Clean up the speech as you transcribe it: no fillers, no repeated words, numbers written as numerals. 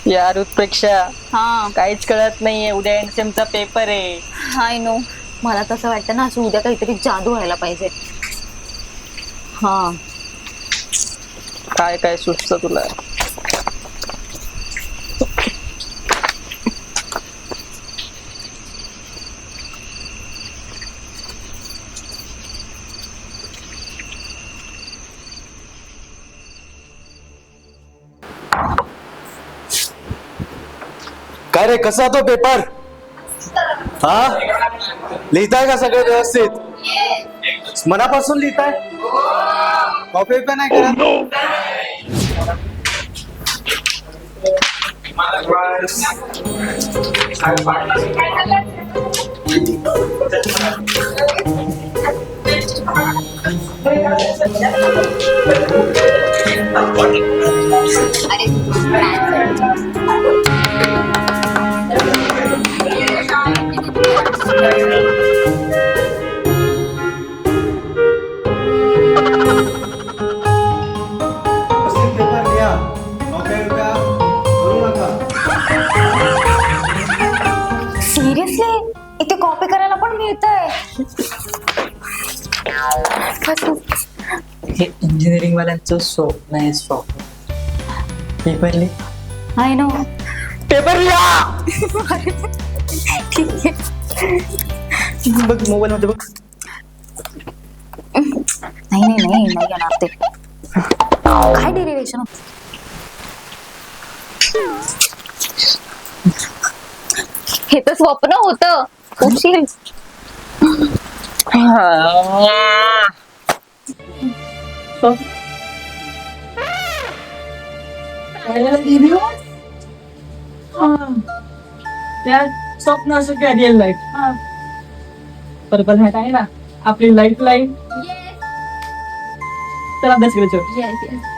यार उत्प्रेक्षा हा काहीच कळत नाहीये. उद्या एंडसेमचा पेपर आहे. हाय नो. मला तसं वाटतं ना, असं उद्या काहीतरी जादू व्हायला पाहिजे. हा. काय काय सुचतं तुला? काय रे, कसा तो पेपर? हा, लिहिताय का सगळं व्यवस्थित? मनापासून लिहिताय? कॉपी पण नाही करत? पेपर लिहा, कॉपी करू नका. सिरियसली इथे कॉपी करायला पण मिळतंय? हे इंजिनिअरिंग वाल्यांचं स्वप्न आहे. स्वप्न. पेपर लिह. Hi no. पेपर लिहा. ठीक आहे. बघ मोबाईल मध्ये बघ. नाही येणार ते. काय डेरिव्हेशन? हे तर स्वप्न होतं. उशीर. स्वप्न असं काय रिअल लाईफ. पर्पल हॅट आहे ना आपली लाईफ लाईन. तर अभ्यास करायचं.